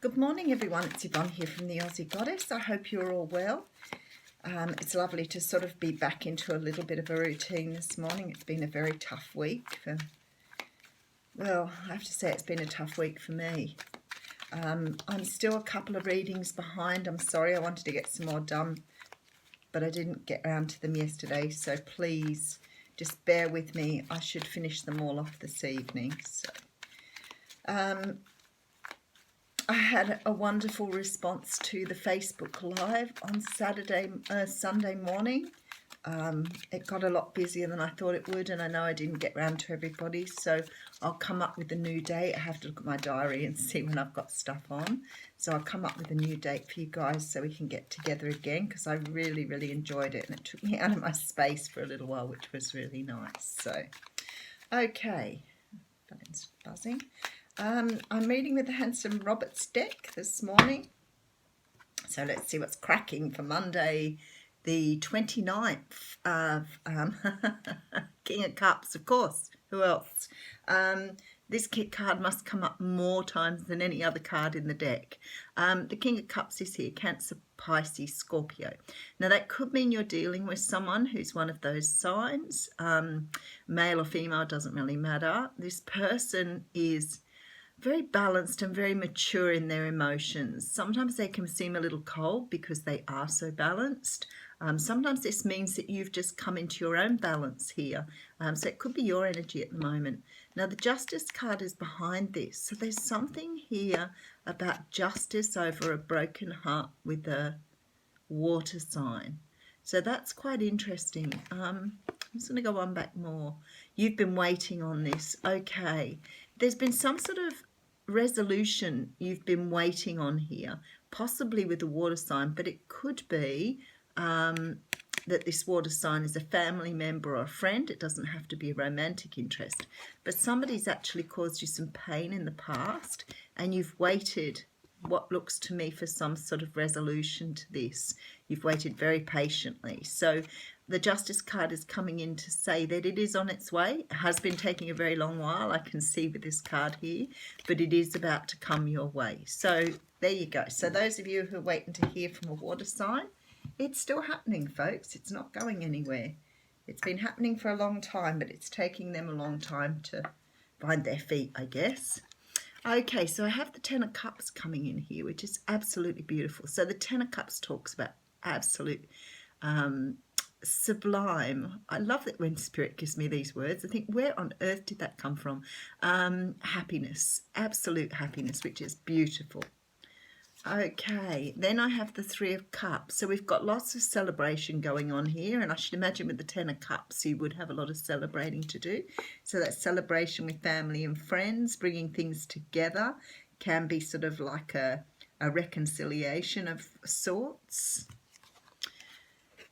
Good morning, everyone. It's Yvonne here from the Aussie Goddess. I hope you're all well. It's lovely to sort of be back into a little bit of a routine this morning. It's been a very tough week. Well, I have to say it's been a tough week for me. I'm still a couple of readings behind. I'm sorry, I wanted to get some more done, but I didn't get around to them yesterday. So please just bear with me. I should finish them all off this evening. So, I had a wonderful response to the Facebook Live on Sunday morning. It got a lot busier than I thought it would, and I know I didn't get round to everybody, so I'll come up with a new date. I have to look at my diary and see when I've got stuff on. So I'll come up with a new date for you guys so we can get together again, because I really, really enjoyed it, and it took me out of my space for a little while, which was really nice. So, okay, phone's buzzing. I'm reading with the Handsome Roberts deck this morning. So let's see what's cracking for Monday, the 29th of King of Cups, of course. Who else? This card must come up more times than any other card in the deck. The King of Cups is here, Cancer, Pisces, Scorpio. Now that could mean you're dealing with someone who's one of those signs. Male or female, doesn't really matter. This person is very balanced and very mature in their emotions. Sometimes they can seem a little cold because they are so balanced. Sometimes this means that you've just come into your own balance here. So it could be your energy at the moment. Now the Justice card is behind this. So there's something here about justice over a broken heart with a water sign. So that's quite interesting. I'm just going to go one back more. You've been waiting on this. Okay. There's been some sort of resolution you've been waiting on here, possibly with a water sign, but it could be that this water sign is a family member or a friend. It doesn't have to be a romantic interest, but somebody's actually caused you some pain in the past, and you've waited what looks to me for some sort of resolution to this. You've waited very patiently. So the Justice card is coming in to say that it is on its way. It has been taking a very long while, I can see with this card here, but it is about to come your way. So there you go. So those of you who are waiting to hear from a water sign, it's still happening, folks. It's not going anywhere. It's been happening for a long time, but it's taking them a long time to find their feet, I guess. Okay, so I have the Ten of Cups coming in here, which is absolutely beautiful. So the Ten of Cups talks about absolute sublime. I love that when Spirit gives me these words. I think, where on earth did that come from? Happiness, absolute happiness, which is beautiful. Okay, then I have the Three of Cups. So we've got lots of celebration going on here, and I should imagine with the Ten of Cups you would have a lot of celebrating to do. So that celebration with family and friends, bringing things together, can be sort of like a reconciliation of sorts.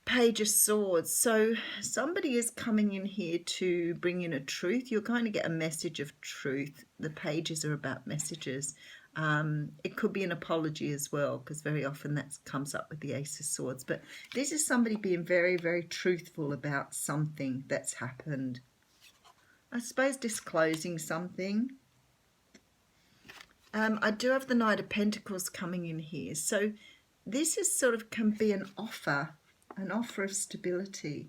Page of Swords. So somebody is coming in here to bring in a truth. You're going to get a message of truth. The pages are about messages. It could be an apology as well, because very often that comes up with the Ace of Swords. But this is somebody being very, very truthful about something that's happened. I suppose disclosing something. I do have the Knight of Pentacles coming in here. So this is sort of can be an offer of stability.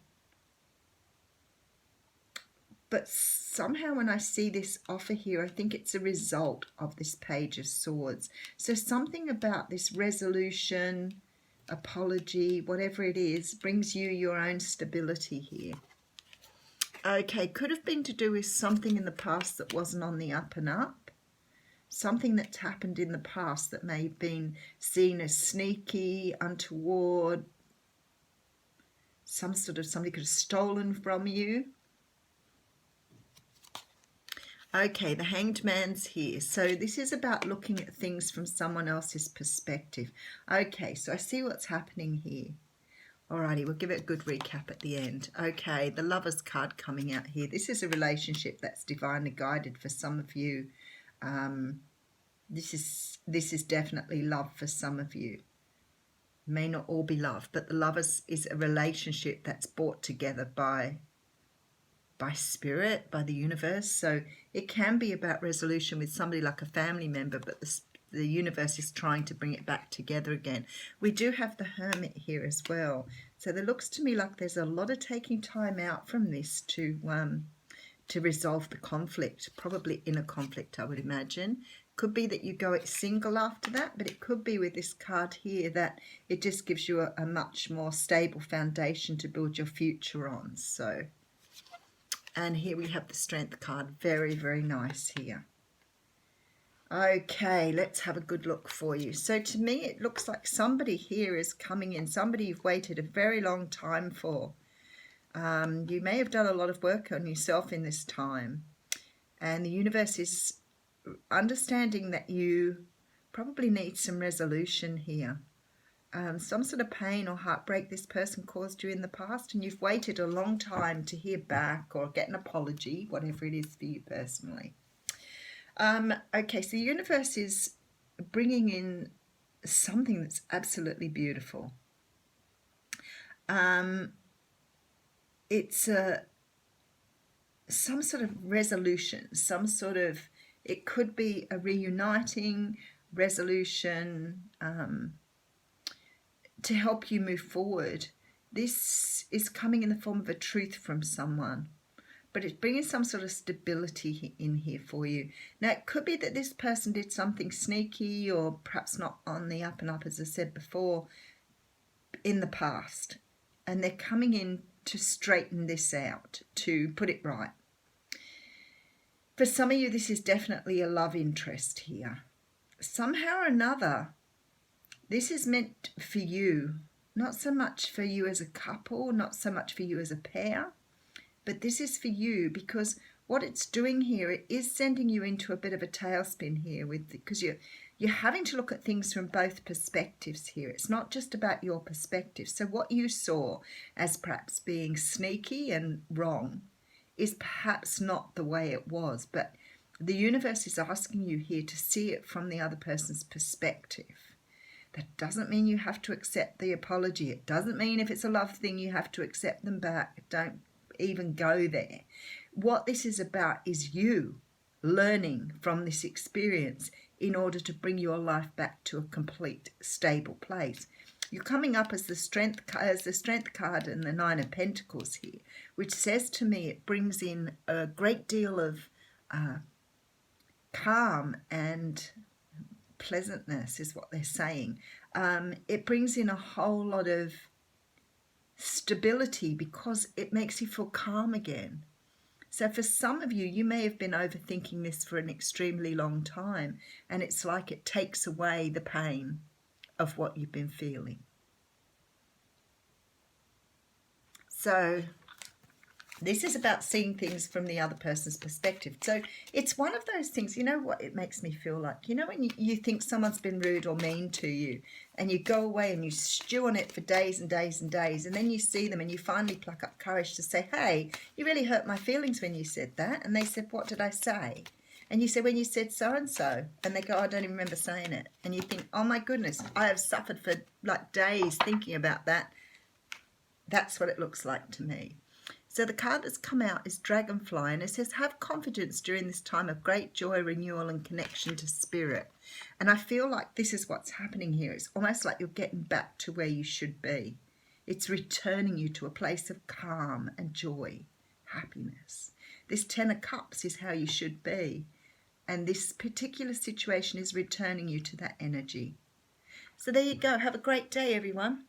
But somehow when I see this offer here, I think it's a result of this Page of Swords. So something about this resolution, apology, whatever it is, brings you your own stability here. Okay, could have been to do with something in the past that wasn't on the up and up. Something that's happened in the past that may have been seen as sneaky, untoward. Somebody could have stolen from you. Okay, the Hanged Man's here. So this is about looking at things from someone else's perspective. Okay, so I see what's happening here. Alrighty, we'll give it a good recap at the end. Okay, the Lover's card coming out here. This is a relationship that's divinely guided for some of you. This is definitely love for some of you. May not all be love, but the Lovers is a relationship that's brought together by spirit, by the universe. So it can be about resolution with somebody like a family member, but the universe is trying to bring it back together again. We do have the Hermit here as well. So there looks to me like there's a lot of taking time out from this to resolve the conflict, probably inner conflict, I would imagine. Could be that you go it single after that, but it could be with this card here that it just gives you a much more stable foundation to build your future on. So, and here we have the Strength card. Very, very nice here. Okay, let's have a good look for you. So to me, it looks like somebody here is coming in, somebody you've waited a very long time for. You may have done a lot of work on yourself in this time, and the universe is understanding that you probably need some resolution here. Some sort of pain or heartbreak this person caused you in the past, and you've waited a long time to hear back or get an apology, whatever it is for you personally. Okay, so the universe is bringing in something that's absolutely beautiful. It's some sort of resolution, some sort of, it could be a reuniting resolution to help you move forward. This is coming in the form of a truth from someone, but it's bringing some sort of stability in here for you. Now, it could be that this person did something sneaky or perhaps not on the up and up, as I said before, in the past, and they're coming in to straighten this out, to put it right. For some of you, this is definitely a love interest here. Somehow or another, this is meant for you, not so much for you as a couple, not so much for you as a pair, but this is for you because what it's doing here, it is sending you into a bit of a tailspin here because you're having to look at things from both perspectives here. It's not just about your perspective. So what you saw as perhaps being sneaky and wrong is perhaps not the way it was, but the universe is asking you here to see it from the other person's perspective. That doesn't mean you have to accept the apology. It doesn't mean if it's a love thing you have to accept them back. Don't even go there. What this is about is you learning from this experience in order to bring your life back to a complete stable place. You're coming up as the strength card and the Nine of Pentacles here, which says to me it brings in a great deal of calm and pleasantness is what they're saying. It brings in a whole lot of stability because it makes you feel calm again. So for some of you, you may have been overthinking this for an extremely long time, and it's like it takes away the pain of what you've been feeling. So this is about seeing things from the other person's perspective. So it's one of those things, you know what it makes me feel like? You know when you think someone's been rude or mean to you, and you go away and you stew on it for days and days and days, and then you see them and you finally pluck up courage to say, hey, you really hurt my feelings when you said that. And they said, what did I say? And you say, when you said so-and-so. And they go, I don't even remember saying it. And you think, oh my goodness, I have suffered for like days thinking about that. That's what it looks like to me. So the card that's come out is Dragonfly, and it says, have confidence during this time of great joy, renewal, and connection to spirit. And I feel like this is what's happening here. It's almost like you're getting back to where you should be. It's returning you to a place of calm and joy, happiness. This Ten of Cups is how you should be. And this particular situation is returning you to that energy. So there you go. Have a great day, everyone.